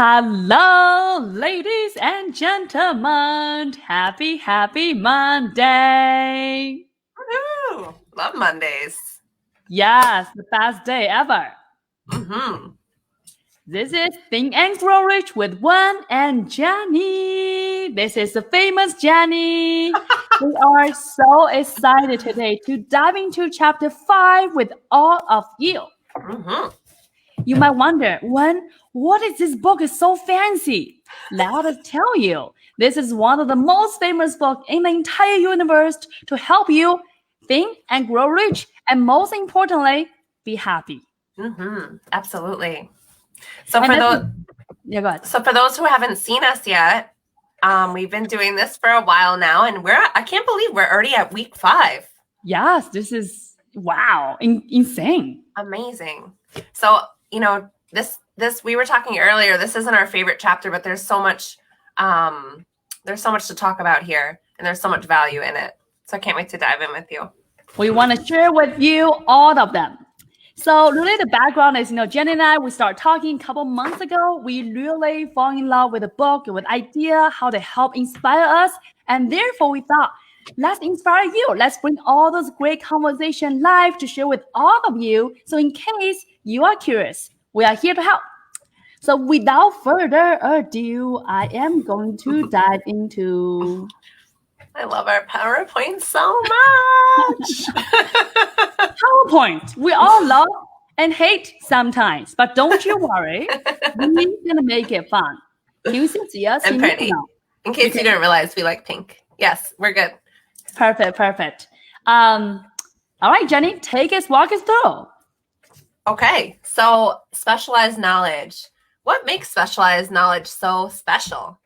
Hello, ladies and gentlemen. Happy Monday. Woohoo! Love Mondays. Yes, the best day ever. Mm-hmm. This is Think and Grow Rich with Wen and Jenny. This is the famous Jenny. We are so excited today to dive into chapter 5 with all of you. Mm-hmm. You might wonder, what is this book is so fancy? Let us tell you. This is one of the most famous books in the entire universe to help you think and grow rich, and most importantly, be happy. Mm-hmm. Absolutely. So And for go ahead. for those who haven't seen us yet, we've been doing this for a while now, and I can't believe we're already at week 5. Yes, this is wow, insane. Amazing. So this we were talking earlier. This isn't our favorite chapter, but there's so much to talk about here, and there's so much value in it. So I can't wait to dive in with you. We want to share with you all of them. So really the background is, Jenny and I, we started talking a couple months ago. We really fall in love with the book, with idea, how they help inspire us. And therefore we thought, let's inspire you. Let's bring all those great conversation live to share with all of you. So in case you are curious, we are here to help. So without further ado, I am going to dive into... I love our PowerPoint so much. PowerPoint. We all love and hate sometimes, but don't you worry. We're going to make it fun. And pretty. In case you didn't realize, we like pink. Yes, we're good. Perfect. All right, Jenny, walk us through. Okay, so specialized knowledge. What makes specialized knowledge so special?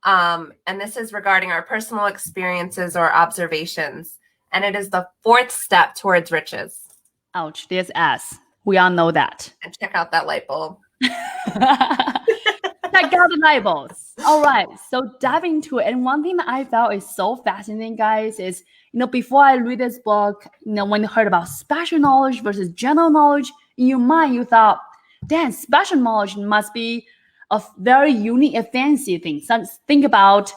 And this is regarding our personal experiences or observations. And it is the 4th step towards riches. Ouch, there's S. We all know that. And check out that light bulb. Check out the light bulbs. All right, so diving into it. And one thing that I felt is so fascinating, guys, is, before I read this book, when you heard about special knowledge versus general knowledge, in your mind, you thought, damn, special knowledge must be a very unique and fancy thing. So think about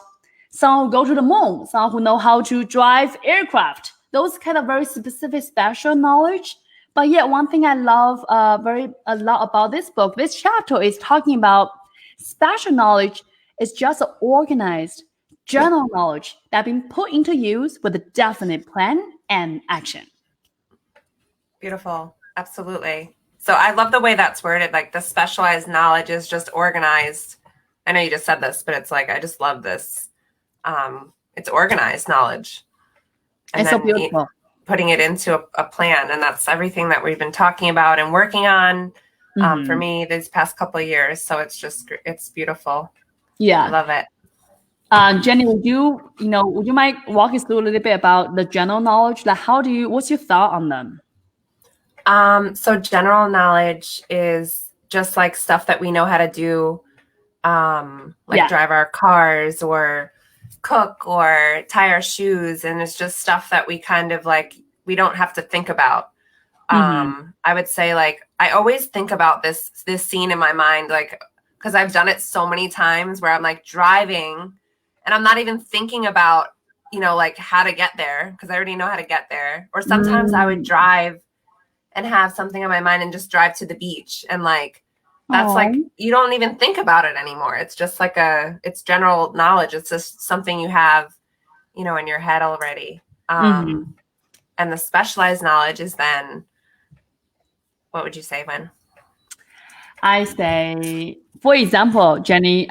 someone who go to the moon, someone who know how to drive aircraft. Those kind of very specific special knowledge. But yet, one thing I love a lot about this book, this chapter is talking about special knowledge is just organized general knowledge that been put into use with a definite plan and action. Beautiful. Absolutely. So I love the way that's worded, like the specialized knowledge is just organized. I know you just said this, but it's like, I just love this. It's organized knowledge. And it's so beautiful. Putting it into a plan. And that's everything that we've been talking about and working on for me these past couple of years. So it's beautiful. Yeah. I love it. Jenny, would you mind walk us through a little bit about the general knowledge? Like what's your thought on them? So general knowledge is just like stuff that we know how to do, drive our cars or cook or tie our shoes. And it's just stuff that we kind of like, we don't have to think about. I would say like, I always think about this scene in my mind, like, cause I've done it so many times where I'm like driving and I'm not even thinking about, like how to get there. Cause I already know how to get there. Or sometimes I would drive and have something on my mind and just drive to the beach. And like, that's like, you don't even think about it anymore. It's just like it's general knowledge. It's just something you have, in your head already. And the specialized knowledge is then, what would you say, Wen? I say, for example, Jenny,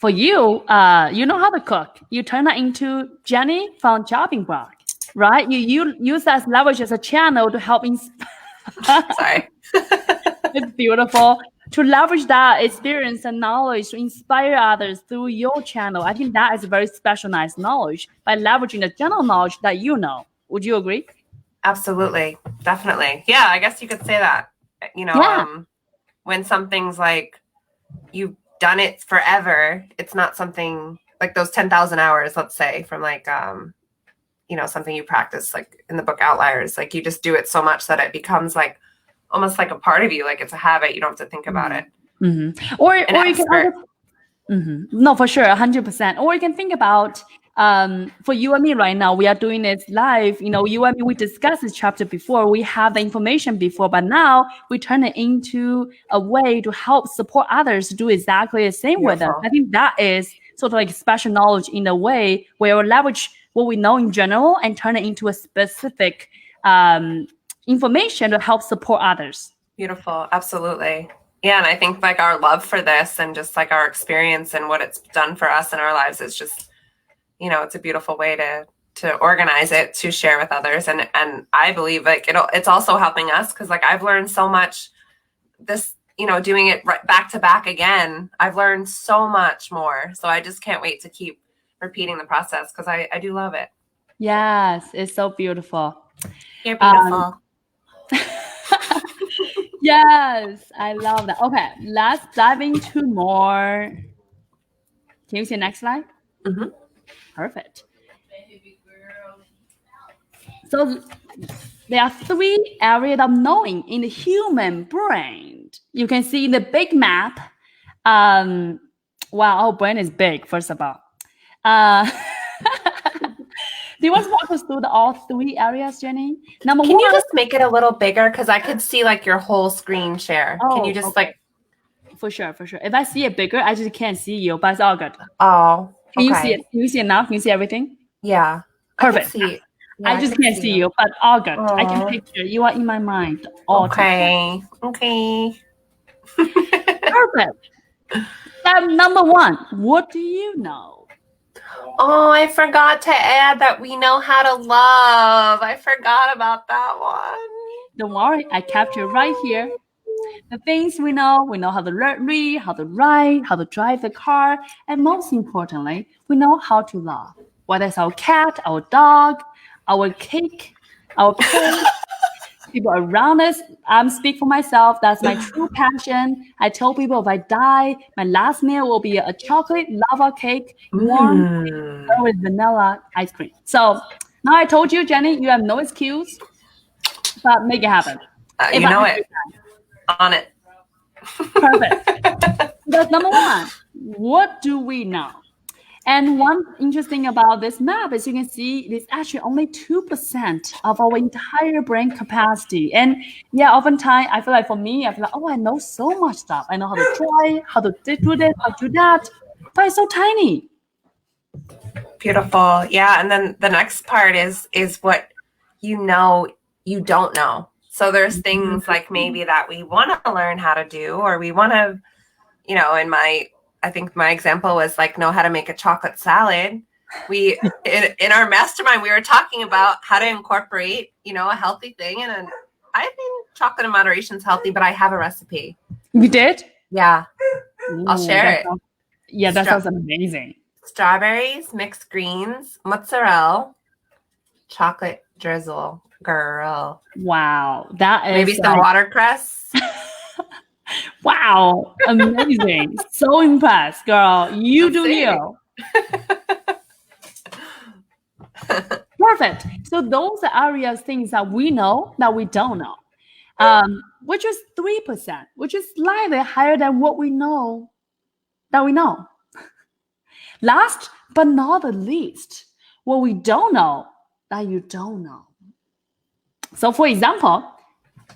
for you, you know how to cook. You turn that into Jenny from Chopping Block. Right? You use that leverage as a channel to help Sorry. It's beautiful. To leverage that experience and knowledge to inspire others through your channel. I think that is a very specialized knowledge by leveraging the general knowledge that you know. Would you agree? Absolutely. Definitely. Yeah, I guess you could say that. When something's like you've done it forever, it's not something like those 10,000 hours, let's say, from like something you practice, like in the book Outliers, like you just do it so much that it becomes like almost like a part of you, like it's a habit. You don't have to think about it. Or An you can expert. no, for sure, 100%. Or you can think about for you and me right now, we are doing this live. You and me, we discussed this chapter before. We have the information before, but now we turn it into a way to help support others to do exactly the same with us. Beautiful. I think that is sort of like special knowledge in a way where we leverage what we know in general and turn it into a specific information to help support others. Beautiful. Absolutely. Yeah. And I think like our love for this and just like our experience and what it's done for us in our lives is just, it's a beautiful way to organize it, to share with others. And I believe like it's also helping us because like I've learned so much this, doing it right back to back again. I've learned so much more. So I just can't wait to keep repeating the process because I do love it. Yes, it's so beautiful. You're beautiful. Yes, I love that. Okay, let's dive into more. Can you see the next slide? Mm-hmm. Perfect. So there are 3 areas of knowing in the human brain. You can see in the big map. Wow, our brain is big, first of all. Do you want to walk us through all 3 areas, Jenny? Number Can one. you just make it a little bigger? Because I could see like your whole screen share. Can you just okay. For sure. If I see it bigger, I just can't see you, but it's all good. Oh, okay. Can you see it? Can you see it now? Can you see everything? Yeah. Perfect. I can see. Yeah, I just can't see you, but all good. Aww. I can picture you are in my mind all time. Okay. Perfect. Step number 1. What do you know? Oh, I forgot to add that we know how to love. I forgot about that one. Don't worry, I captured right here. The things we know how to read, how to write, how to drive the car, and most importantly, we know how to love. Whether it's our cat, our dog, our cake, our pet, people around us. I'm speak for myself. That's my true passion. I tell people if I die, my last meal will be a chocolate lava cake, warm with vanilla ice cream. So now I told you, Jenny, you have no excuse, but make it happen. You know it. On it. Perfect. That's number 1. What do we know? And one interesting about this map is you can see it's actually only 2% of our entire brain capacity. And yeah, oftentimes I feel like for me, I feel like, oh, I know so much stuff. I know how to try, how to do this, how to do that, but it's so tiny. Beautiful. Yeah. And then the next part is what you don't know. So there's things like maybe that we want to learn how to do, or we want to, I think my example was like know how to make a chocolate salad. We in our mastermind, we were talking about how to incorporate, a healthy thing. And I think chocolate in moderation is healthy, but I have a recipe. You did? Yeah. I'll share it. That sounds amazing. Strawberries, mixed greens, mozzarella, chocolate drizzle. Girl. Wow. That is maybe some watercress. Wow. Amazing. So impressed, girl. You do you. Perfect. So those are areas, things that we know that we don't know. Which is 3%, which is slightly higher than what we know that we know. Last but not the least, what we don't know that you don't know. So for example,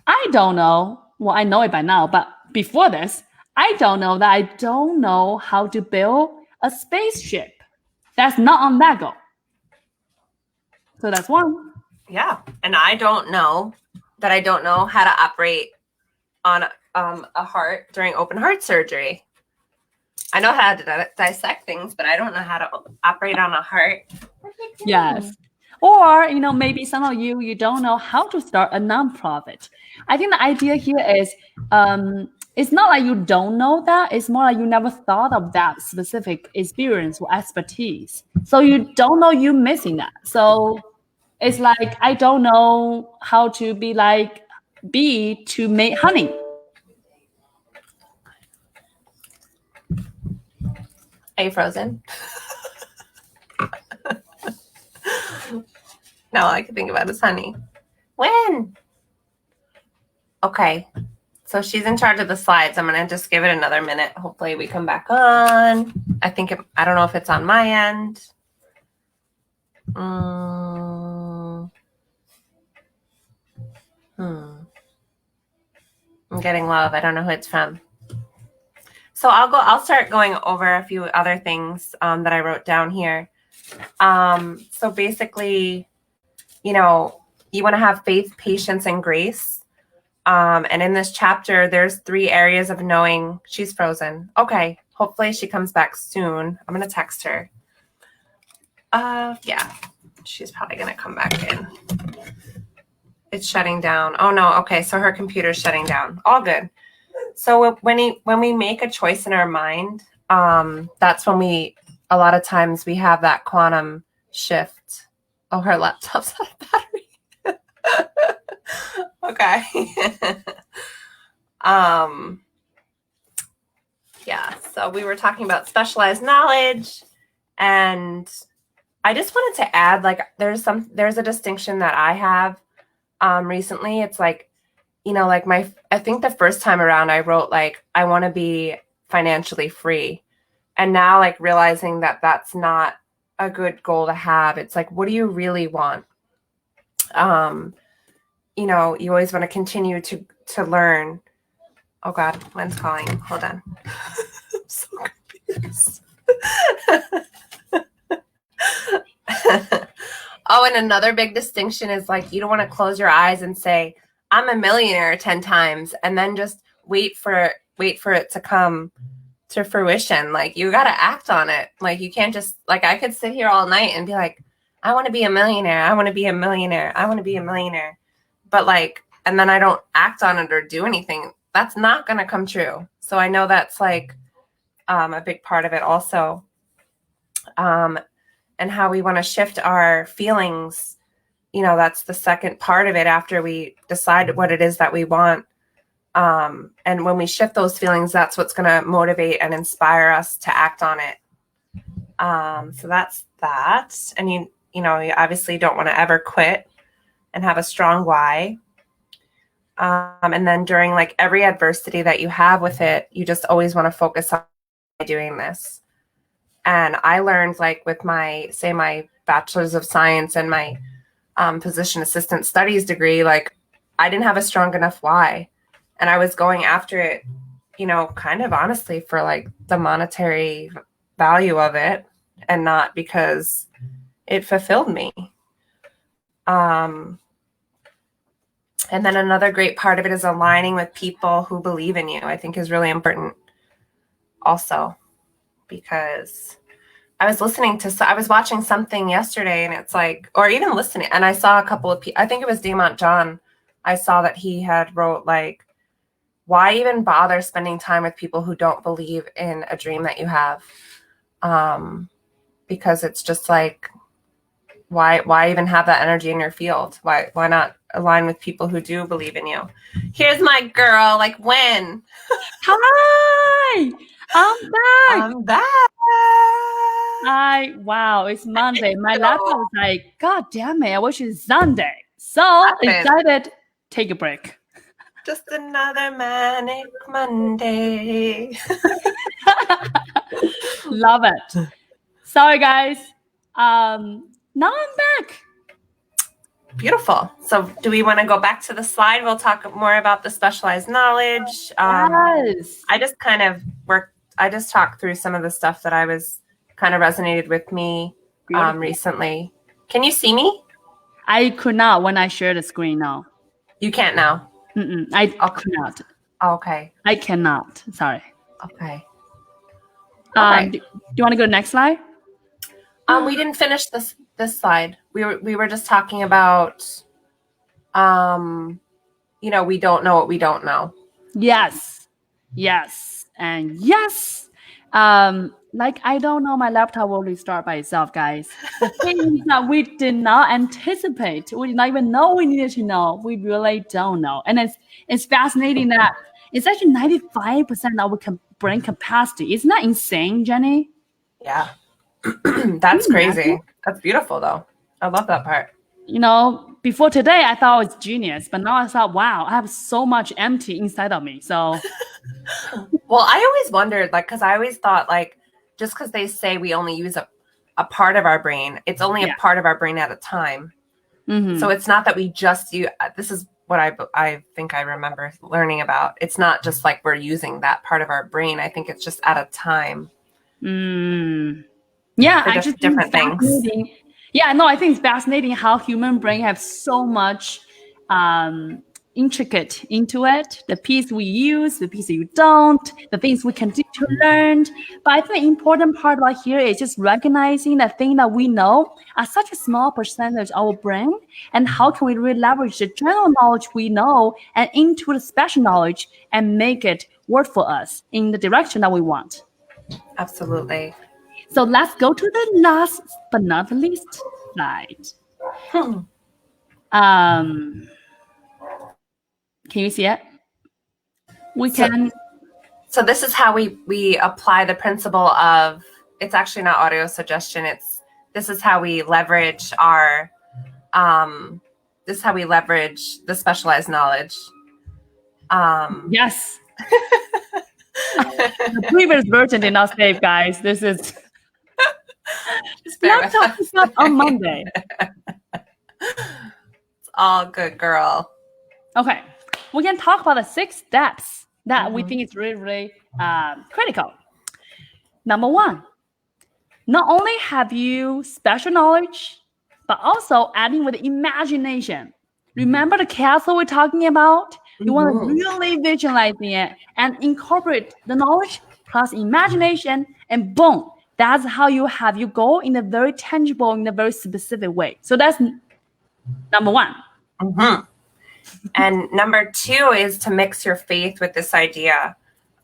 I don't know, well, I know it by now, but before this, I don't know that I don't know how to build a spaceship. That's not on Lego. So that's 1. Yeah. And I don't know that I don't know how to operate on a heart during open heart surgery. I know how to dissect things, but I don't know how to operate on a heart. Yes. Or, maybe some of you don't know how to start a nonprofit. I think the idea here is it's not like you don't know that. It's more like you never thought of that specific experience or expertise. So you don't know you're missing that. So it's like, I don't know how to be like bee to make honey. Are you frozen? No, all I can think about is honey. When? Okay. So she's in charge of the slides. I'm going to just give it another minute. Hopefully we come back on. I don't know if it's on my end. I'm getting love. I don't know who it's from. So I'll start going over a few other things that I wrote down here. So basically, you know, you want to have faith, patience, and grace. And in this chapter, there's 3 areas of knowing. She's frozen. Okay. Hopefully she comes back soon. I'm going to text her. Yeah, she's probably going to come back in. It's shutting down. Oh no. Okay. So her computer's shutting down. All good. So when we make a choice in our mind, that's when a lot of times we have that quantum shift. Oh, her laptop's out of battery. Okay. Yeah, so we were talking about specialized knowledge, and I just wanted to add, like, there's a distinction that I have recently. It's like, you know, like I think the first time around I wrote like, I want to be financially free. And now, like, realizing that that's not a good goal to have. It's like, what do you really want? You know, you always want to continue to learn. Oh God, Lynn's calling. Hold on. I'm so confused. Oh, and another big distinction is, like, you don't want to close your eyes and say, I'm a millionaire 10 times, and then just wait for it to come to fruition. Like, you got to act on it. Like, you can't just, like, I could sit here all night and be like, I want to be a millionaire. I want to be a millionaire. I want to be a millionaire. But, like, and then I don't act on it or do anything. That's not going to come true. So I know that's, like, a big part of it also. And how we want to shift our feelings. You know, that's the second part of it after we decide what it is that we want. And when we shift those feelings, that's what's going to motivate and inspire us to act on it. So that's that. And you know, you obviously don't want to ever quit and have a strong why. And then during, like, every adversity that you have with it, you just always want to focus on doing this. And I learned, like, with my bachelor's of science and my physician assistant studies degree, like, I didn't have a strong enough why. And I was going after it, you know, kind of honestly for, like, the monetary value of it, and not because it fulfilled me. And then another great part of it is aligning with people who believe in you, I think is really important also, because I was watching something yesterday, and it's like, or even listening, and I saw a couple of people, I think it was Damont John. I saw that he had wrote, like, why even bother spending time with people who don't believe in a dream that you have? Because it's just like, why even have that energy in your field? Why not align with people who do believe in you? Here's my girl, like, when? Hi, I'm back. Wow, it's Monday. My laptop was like, God damn it, I wish it's Sunday. So I decided take a break. Just another manic Monday. Love it. Sorry, guys. Now I'm back. Beautiful. So do we want to go back to the slide? We'll talk more about the specialized knowledge. Yes. I just talked through some of the stuff that I was kind of resonated with me recently. Can you see me? I could not when I shared the screen now. You can't now? I could not. Okay. I cannot. Sorry. Okay. Do you want to go to the next slide? We didn't finish this slide. We were just talking about, you know, we don't know what we don't know. Yes. And yes. Like, I don't know, my laptop will restart by itself, guys. The thing is that we did not anticipate. We did not even know we needed to know. We really don't know. And it's fascinating that it's actually 95% of our brain capacity. Isn't that insane, Jenny? Yeah. That's crazy. That's beautiful, though. I love that part. You know, before today, I thought I was genius, but now I thought, wow, I have so much empty inside of me. So, well, I always wondered, like, because I always thought, like, just because they say we only use a part of our brain, it's only a part of our brain at a time. So it's not that we just use. This is what I think I remember learning about. It's not just like we're using that part of our brain. I think it's just at a time. Yeah, I just different things. Yeah, no, I think it's fascinating how human brain have so much intricate into it. The piece we use, the piece you don't, the things we can do to learn. But I think the important part about here is just recognizing the thing that we know are such a small percentage of our brain, and how can we really leverage the general knowledge we know and into the special knowledge and make it work for us in the direction that we want. Absolutely. So let's go to the last but not least slide. Can you see it? So this is how we apply the principle of, it's actually not audio suggestion. This is how we leverage our, this is how we leverage the specialized knowledge. Yes. The previous version did not save, guys. This is laptop is up on Monday. It's all good, girl. Okay. We can talk about the 6 steps that we think is really, really critical. Number 1, not only have you special knowledge, but also adding with imagination. Remember the castle we're talking about? You want to really visualize it and incorporate the knowledge plus imagination, and boom, that's how you have your goal in a very tangible, in a very specific way. So that's number 1. And number 2 is to mix your faith with this idea.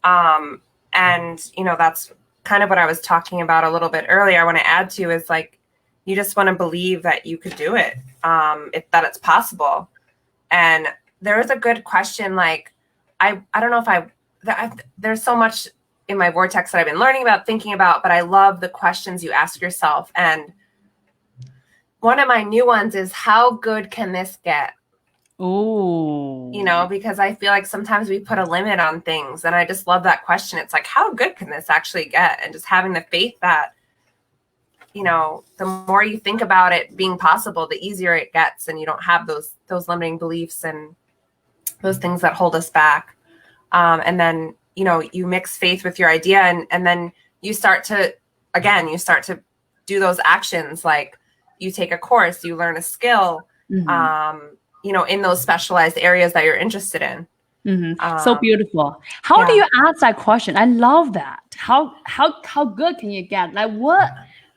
And, you know, that's kind of what I was talking about a little bit earlier. I want to add to is like, you just want to believe that you could do it, that it's possible. And there is a good question. Like, I don't know if there's so much in my vortex that I've been learning about, thinking about, but I love the questions you ask yourself. And one of my new ones is, how good can this get? Oh, you know, because I feel like sometimes we put a limit on things, and I just love that question. It's like, how good can this actually get? And just having the faith that, you know, the more you think about it being possible, the easier it gets, and you don't have those limiting beliefs and those things that hold us back. And then, you know, you mix faith with your idea, and then you start to do those actions. Like, you take a course, you learn a skill, you know, in those specialized areas that you're interested in. So beautiful. How do you ask that question? I love that. How good can you get? Like, what?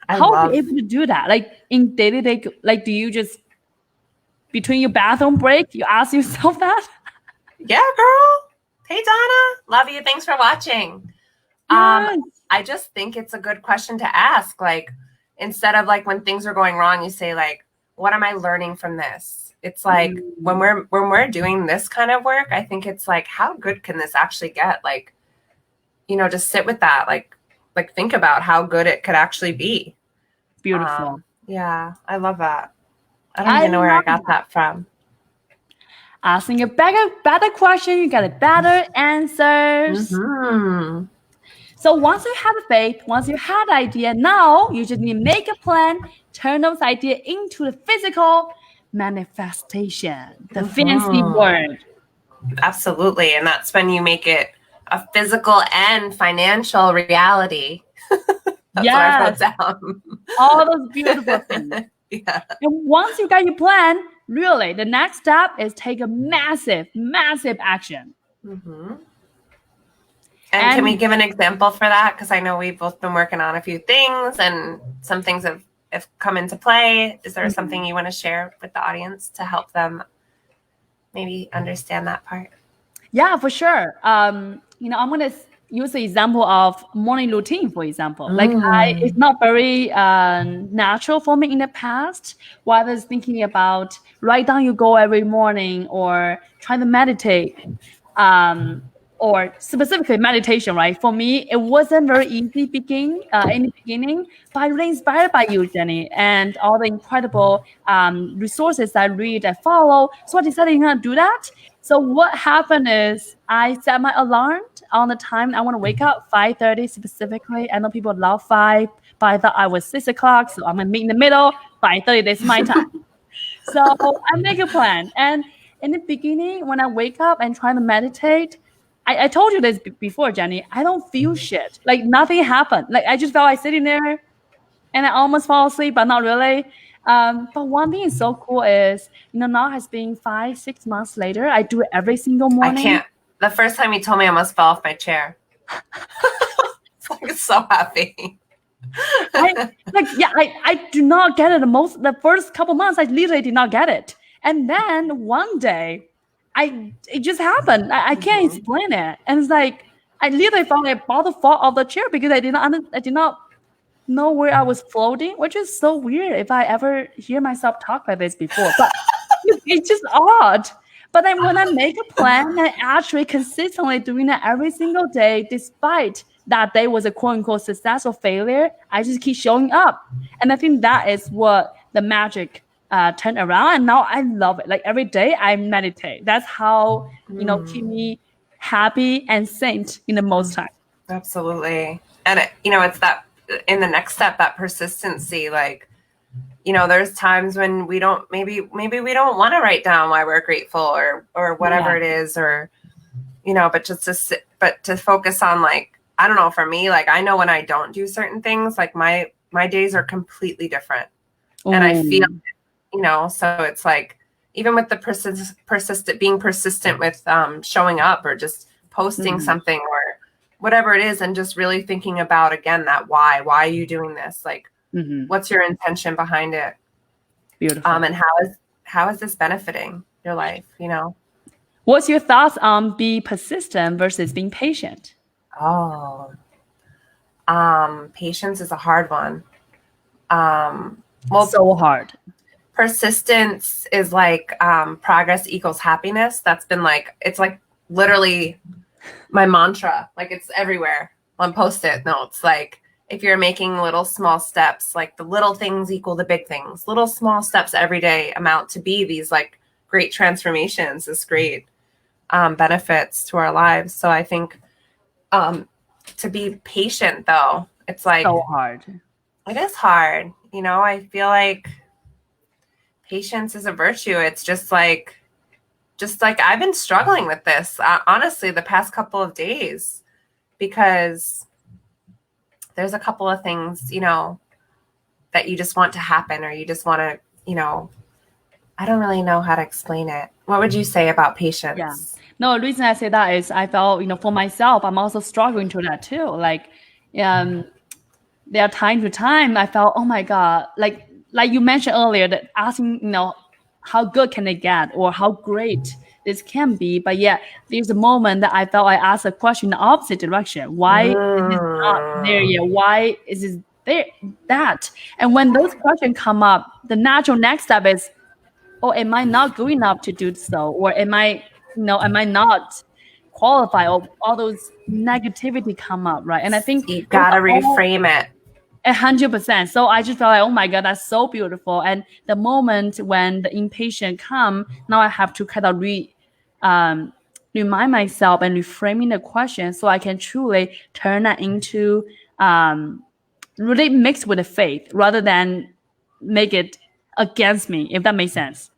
How are you able to do that? Like, in day-to-day, like, do you just, between your bathroom break, you ask yourself that? Yeah, girl. Hey, Donna. Love you. Thanks for watching. Yes. I just think it's a good question to ask. Like, instead of like when things are going wrong, you say like, what am I learning from this? It's like when we're doing this kind of work, I think it's like, how good can this actually get? Like, you know, just sit with that. Like think about how good it could actually be. Beautiful. Yeah, I love that. I don't even know where I got that from. Asking a better question, you get better answers. So once you have faith, once you have the idea, now you just need to make a plan, turn those ideas into the physical manifestation, the fancy word. Absolutely. And that's when you make it a physical and financial reality. That's what I wrote down. All those beautiful things. Yeah. And once you got your plan, really, the next step is take a massive, massive action. And can we give an example for that? Because I know we've both been working on a few things, and some things have come into play. Is there something you want to share with the audience to help them maybe understand that part? Yeah, for sure. You know, I'm going to use the example of morning routine, for example. Like, it's not very natural for me in the past. While I was thinking about write down your goal every morning or try to meditate. or specifically meditation, right? For me, it wasn't very easy in the beginning, but I'm really inspired by you, Jenny, and all the incredible resources I read, I follow. So I decided I'm gonna do that. So what happened is I set my alarm on the time I want to wake up, 5:30 specifically. I know people love 5, but I thought I was 6 o'clock, so I'm gonna meet in the middle. 5:30, that's my time. So I make a plan. And in the beginning, when I wake up and try to meditate, I told you this before, Jenny, I don't feel shit. Like nothing happened. Like I just felt like sitting there and I almost fall asleep, but not really. But one thing is so cool is, now has been 5-6 months later. I do it every single morning. I can't. The first time you told me, I almost fell off my chair. I'm so happy. I do not get it. The first couple months, I literally did not get it. And then one day, it just happened. I can't explain it. And it's like, I literally felt like about to fall off the chair because I did not know where I was floating, which is so weird if I ever hear myself talk like this before. But it's just odd. But then when I make a plan and actually consistently doing it every single day, despite that day was a quote unquote success or failure, I just keep showing up. And I think that is what the magic turned around. And now I love it. Like every day I meditate. That's how, keep me happy and sane in the most time. Absolutely. And, it's that in the next step, that persistency, like, there's times when we don't, maybe we don't want to write down why we're grateful or whatever it is, or, but just to focus on, like, I don't know, for me, like, I know when I don't do certain things, like my days are completely different. Ooh. And I feel, so it's like, even with the being persistent with showing up or just posting something or whatever it is, and just really thinking about, again, that why are you doing this? Like, what's your intention behind it? Beautiful. And how is this benefiting your life? What's your thoughts on be persistent versus being patient? Oh, patience is a hard one. So hard. Persistence is like progress equals happiness. That's been like, it's like literally my mantra. Like it's everywhere on Post-it notes. Like if you're making little small steps, like the little things equal the big things. Little small steps every day amount to be these like great transformations, this great benefits to our lives. So I think to be patient, though, it's like so hard. It is hard. I feel like patience is a virtue. It's just like I've been struggling with this, honestly, the past couple of days, because there's a couple of things, that you just want to happen, or you just want to, I don't really know how to explain it. What would you say about patience? Yeah. No, the reason I say that is I felt, for myself, I'm also struggling to that too. Like, there are time to time I felt, oh my God, like you mentioned earlier, that asking, how good can it get or how great this can be. But yeah, there's a moment that I felt I asked a question in the opposite direction. Why is it not there yet? Why is it there? That? And when those questions come up, the natural next step is, oh, am I not good enough to do so? Or am I not qualified? Or all those negativity come up, right? And I think you gotta reframe it. 100%. So I just felt like, oh my God, that's so beautiful. And the moment when the impatient come, now I have to kind of remind myself and reframing the question so I can truly turn that into really mixed with the faith rather than make it against me, if that makes sense.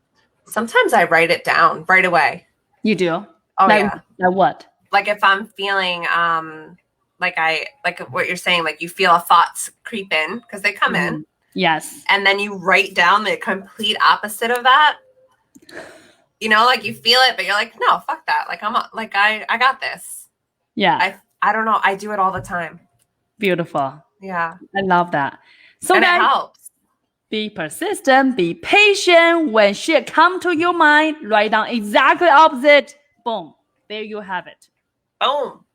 Sometimes I write it down right away. You do? Oh, yeah. Like what? Like if I'm feeling like what you're saying, like you feel thoughts creep in because they come in. Yes. And then you write down the complete opposite of that. Like you feel it, but you're like, no, fuck that. Like I got this. Yeah. I don't know. I do it all the time. Beautiful. Yeah. I love that. So and then, it helps. Be persistent, be patient. When shit come to your mind, write down exactly opposite. Boom. There you have it. Boom.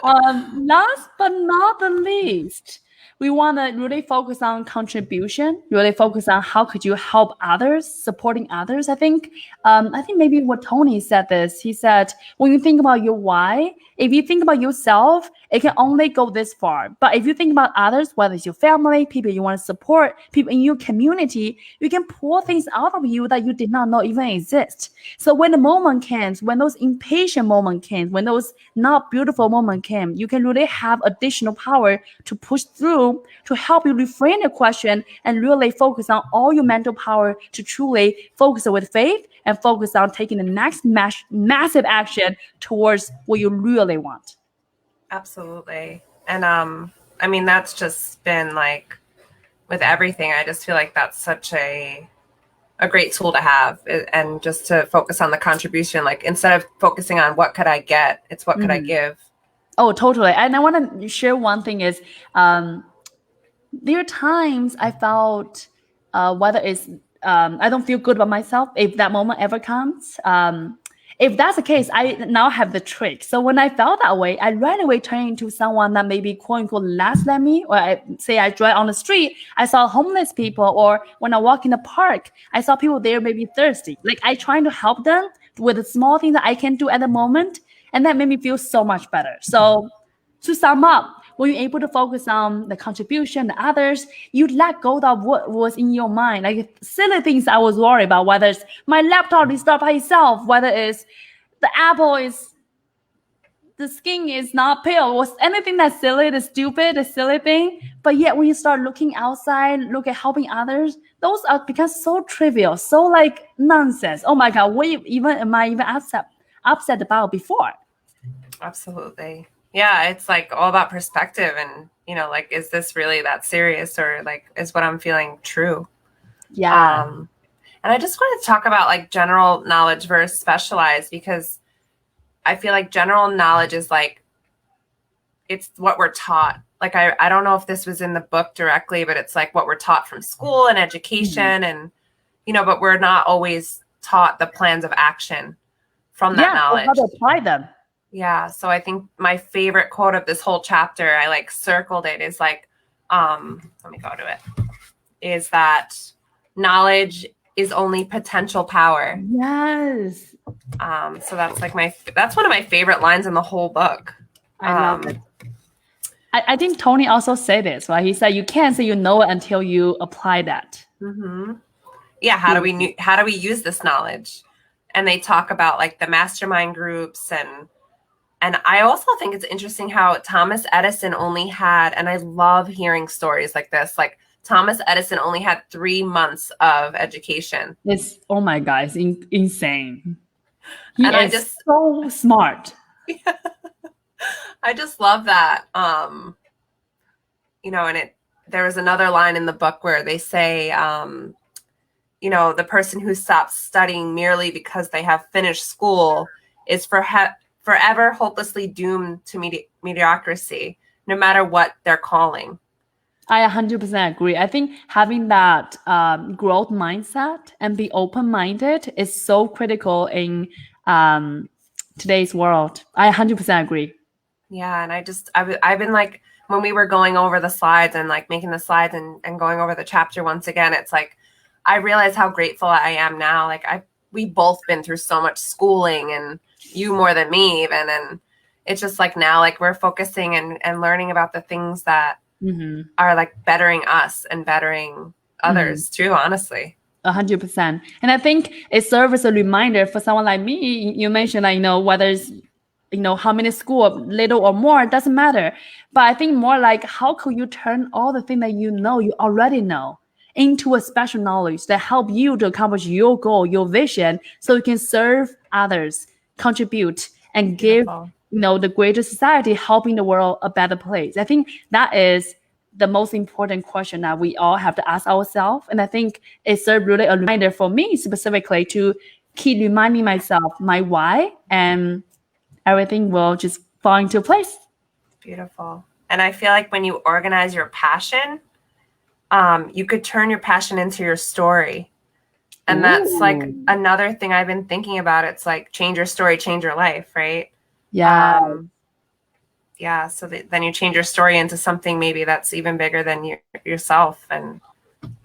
Last but not the least, we want to really focus on contribution, really focus on how could you help others, supporting others. I think maybe what Tony said this, he said, when you think about your why, if you think about yourself, it can only go this far. But if you think about others, whether it's your family, people you want to support, people in your community, you can pull things out of you that you did not know even exist. So when the moment comes, when those impatient moments came, when those not beautiful moments came, you can really have additional power to push through, to help you reframe the question and really focus on all your mental power to truly focus with faith and focus on taking the next massive action towards what you really want. Absolutely. And I mean, that's just been like with everything. I just feel like that's such a great tool to have, and just to focus on the contribution, like instead of focusing on what could I get, it's what could I give. Oh, totally. And I want to share one thing is there are times I felt whether it's I don't feel good about myself if that moment ever comes. If that's the case, I now have the trick. So when I felt that way, I right away turn into someone that maybe quote unquote less than me, or I drive on the street, I saw homeless people, or when I walk in the park, I saw people there maybe thirsty. Like I trying to help them with the small things that I can do at the moment, and that made me feel so much better. So to sum up, when you're able to focus on the contribution, the others, you let go of what was in your mind, like silly things I was worried about, whether it's my laptop restart by itself, whether it's the skin is not pale, was anything that's silly, the stupid, the silly thing. But yet when you start looking outside, look at helping others, those are become so trivial, so like nonsense. Oh my God, what am I even upset about before? Absolutely. Yeah, it's like all about perspective, and like, is this really that serious, or like, is what I'm feeling true? Yeah. And I just want to talk about like general knowledge versus specialized, because I feel like general knowledge is like, it's what we're taught. Like, I don't know if this was in the book directly, but it's like what we're taught from school and education, and but we're not always taught the plans of action from that knowledge. How to apply them. Yeah. So I think my favorite quote of this whole chapter, I like circled it, is like, let me go to it, is that knowledge is only potential power. Yes. So that's like that's one of my favorite lines in the whole book. I love it. I think Tony also said this, right? He said, you can't say you know it until you apply that. Mm-hmm. Yeah. How do we use this knowledge? And they talk about like the mastermind groups, and I also think it's interesting how Thomas Edison only had, and I love hearing stories like this, like Thomas Edison only had 3 months of education. It's, oh my God, it's insane. He is so smart. Yeah. I just love that. And there was another line in the book where they say, the person who stops studying merely because they have finished school is forever hopelessly doomed to mediocrity, no matter what they're calling. I 100% agree. I think having that growth mindset and be open-minded is so critical in today's world. I 100% agree. Yeah, and I've been like, when we were going over the slides and like making the slides and going over the chapter once again, it's like I realize how grateful I am now. Like we both been through so much schooling, and you more than me even, and it's just like now like we're focusing and learning about the things that are like bettering us and bettering others too, honestly. 100%. And I think it serves as a reminder for someone like me. You mentioned, like, whether it's, how many school, little or more, it doesn't matter. But I think more like, how could you turn all the things that you already know, into a special knowledge that help you to accomplish your goal, your vision, so you can serve others, contribute, and give, the greater society, helping the world a better place. I think that is the most important question that we all have to ask ourselves. And I think it served really a reminder for me specifically to keep reminding myself my why, and everything will just fall into place. Beautiful. And I feel like when you organize your passion, you could turn your passion into your story. And that's like another thing I've been thinking about. It's like, change your story, change your life, right? Yeah. yeah, so then you change your story into something maybe that's even bigger than yourself, and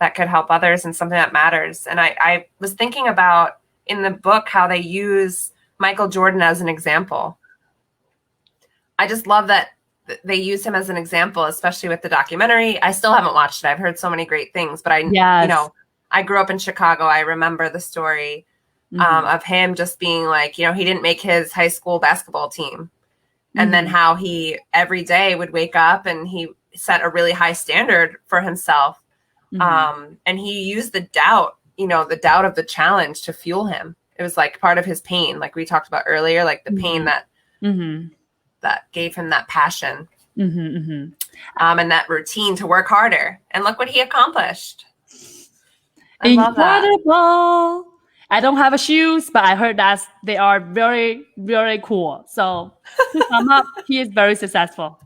that could help others and something that matters. And I was thinking about in the book how they use Michael Jordan as an example. I just love that they use him as an example, especially with the documentary. I still haven't watched it. I've heard so many great things, but I grew up in Chicago. I remember the story of him just being like, he didn't make his high school basketball team. And then how he every day would wake up and he set a really high standard for himself. And he used the doubt of the challenge to fuel him. It was like part of his pain, like we talked about earlier, like the pain that that gave him that passion and that routine to work harder. And look what he accomplished. Incredible. I don't have shoes, but I heard that they are very, very cool. So to sum up, he is very successful.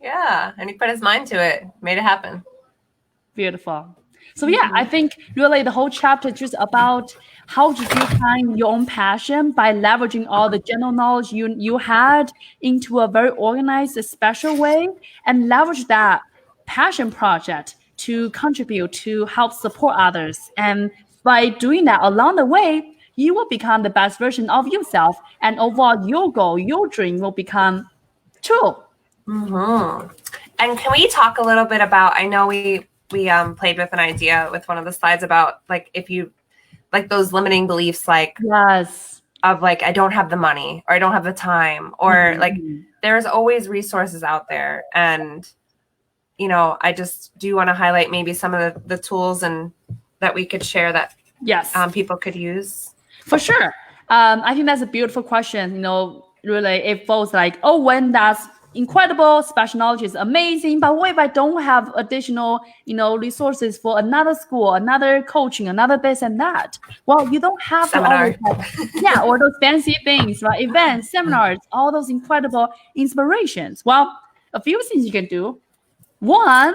Yeah, and he put his mind to it, made it happen. Beautiful. So yeah, I think really the whole chapter is just about how did you find your own passion by leveraging all the general knowledge you had into a very organized, special way, and leverage that passion project to contribute to help support others. And by doing that along the way, you will become the best version of yourself, and overall your goal, your dream will become true. And can we talk a little bit about, I know we played with an idea with one of the slides about like if you like those limiting beliefs, like of like I don't have the money or I don't have the time, or like there's always resources out there. And I just do want to highlight maybe some of the tools and that we could share that people could use. For sure. I think that's a beautiful question. Really it falls like, oh, when that's incredible, special knowledge is amazing, but what if I don't have additional, resources for another school, another coaching, another this and that? Well, you don't have to always have, or those fancy things, right? Events, seminars, all those incredible inspirations. Well, a few things you can do. One,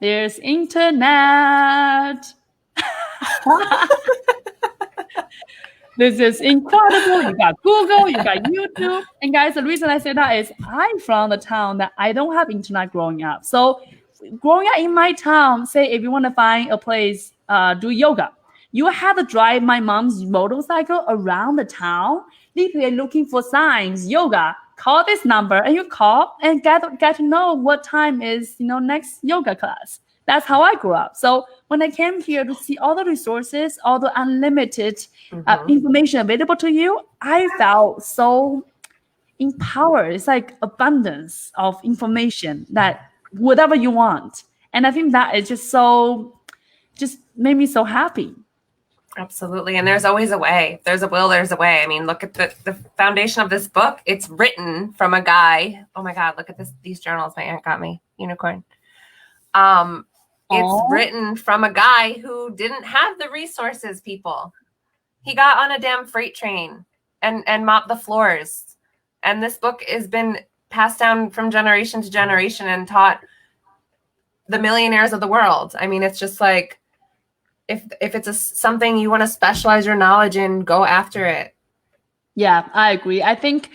there's internet. This is incredible. You got Google, you got YouTube. And guys, the reason I say that is I'm from the town that I don't have internet growing up. So growing up in my town, say if you want to find a place, do yoga, you have to drive my mom's motorcycle around the town, literally looking for signs, yoga, call this number, and you call and get to know what time is, next yoga class. That's how I grew up. So when I came here to see all the resources, all the unlimited information available to you, I felt so empowered. It's like abundance of information that whatever you want. And I think that is just made me so happy. Absolutely. And there's always a way. There's a will, there's a way. I mean, look at the foundation of this book. It's written from a guy. Oh my God, look at these journals my aunt got me. Unicorn. It's written from a guy who didn't have the resources, people. He got on a damn freight train and mopped the floors. And this book has been passed down from generation to generation and taught the millionaires of the world. I mean, it's just like, if it's something you want to specialize your knowledge in, go after it. Yeah, I agree. I think,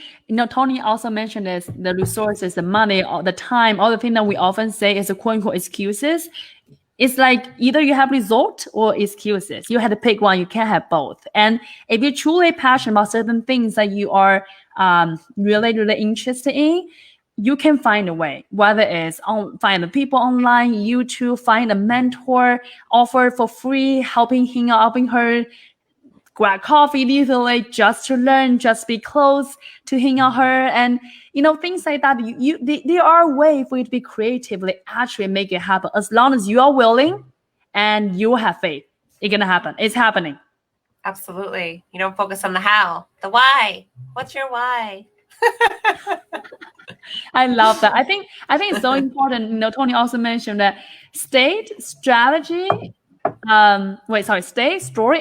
Tony also mentioned this, the resources, the money, all the time, all the things that we often say is a quote unquote excuses. It's like either you have result or excuses. You have to pick one. You can't have both. And if you're truly passionate about certain things that you are really, really interested in, you can find a way, whether it's find the people online, YouTube, find a mentor, offer for free, helping him out, helping her, grab coffee, literally just to learn, just be close to him or her, and things like that. There are ways for you to be creatively actually make it happen, as long as you are willing and you have faith. It's gonna happen. It's happening. Absolutely. You don't focus on the how, the why. What's your why? I love that. I think it's so important. Tony also mentioned that state, story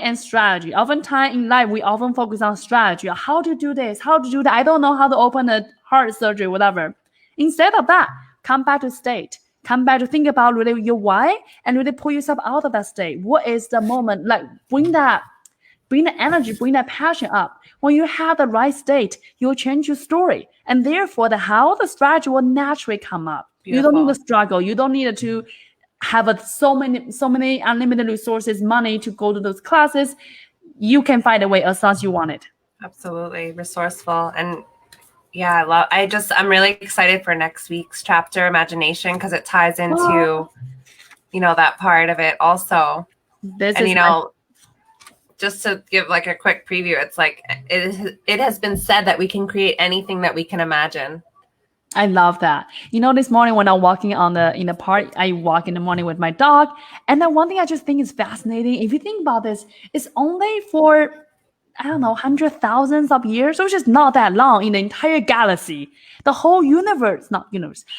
and strategy. Oftentimes in life, we often focus on strategy. How to do this, how to do that. I don't know how to open a heart surgery, whatever. Instead of that, come back to state. Come back to think about really your why and really pull yourself out of that state. What is the moment? Like bring that Bring the energy, bring that passion up. When you have the right state, you'll change your story. And therefore, the strategy will naturally come up. Beautiful. You don't need to struggle. You don't need to have so many unlimited resources, money to go to those classes. You can find a way as long as you want it. Absolutely. Resourceful. And yeah, I'm really excited for next week's chapter, imagination, because it ties into, that part of it also. Just to give like a quick preview, it's like it has been said that we can create anything that we can imagine. I love that. This morning when I'm walking in the park, I walk in the morning with my dog. And then one thing I just think is fascinating. If you think about this, it's only for, I don't know, hundreds, thousands of years, which is not that long in the entire galaxy. The whole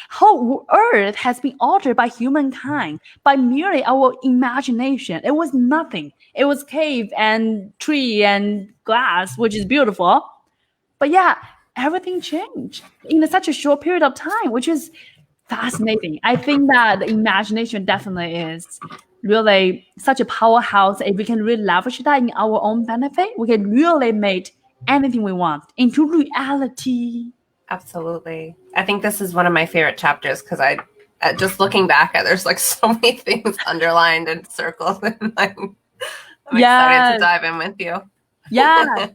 whole Earth has been altered by humankind, by merely our imagination. It was nothing. It was cave and tree and glass, which is beautiful. But yeah, everything changed in such a short period of time, which is fascinating. I think that the imagination definitely is really such a powerhouse. If we can really leverage that in our own benefit, we can really make anything we want into reality. Absolutely. I think this is one of my favorite chapters because just looking back at, there's like so many things underlined and circled, and I'm excited to dive in with you. Yeah,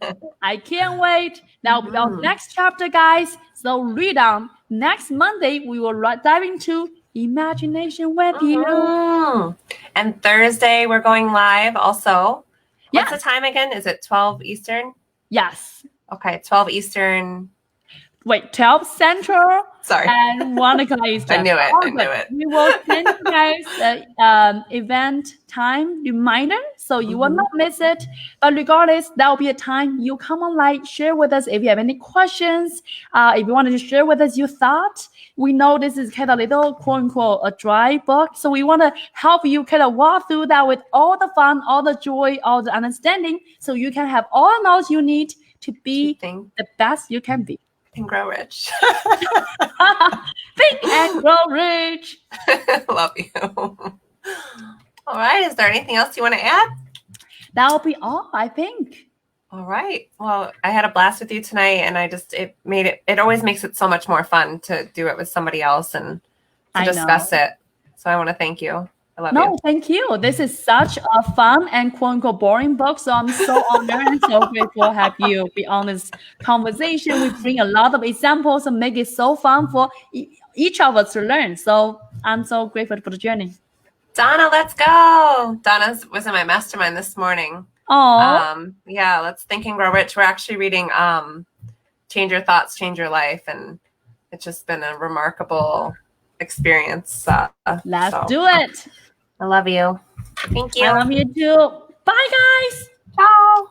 I can't wait. That'll be our next chapter, guys. So read on. Next Monday, we will dive into imagination with you. And Thursday, we're going live also. What's the time again? Is it 12 Eastern? Yes. Okay, 12 Eastern. Wait, 12 Central. Sorry. And 1 o'clock Eastern. I knew it. We will send you guys the event time reminder so you will not miss it. But regardless, that will be a time you come online, share with us if you have any questions. If you wanted to share with us your thoughts. We know this is kind of a little quote unquote a dry book. So we want to help you kind of walk through that with all the fun, all the joy, all the understanding. So you can have all the knowledge you need to be the best you can be. And grow rich. Think and grow rich. Love you. All right. Is there anything else you want to add? That'll be all, I think. All right. Well, I had a blast with you tonight, and it always makes it so much more fun to do it with somebody else and to discuss it. So I want to thank you. I love you. No, thank you. This is such a fun and quote unquote boring book. So I'm so honored and so grateful to have you be on this conversation. We bring a lot of examples and make it so fun for each of us to learn. So I'm so grateful for the journey. Donna, let's go. Donna was in my mastermind this morning. Oh. Let's Think and Grow Rich. We're actually reading Change Your Thoughts, Change Your Life. And it's just been a remarkable experience. Let's do it. I love you. Thank you. I love you too. Bye, guys. Ciao.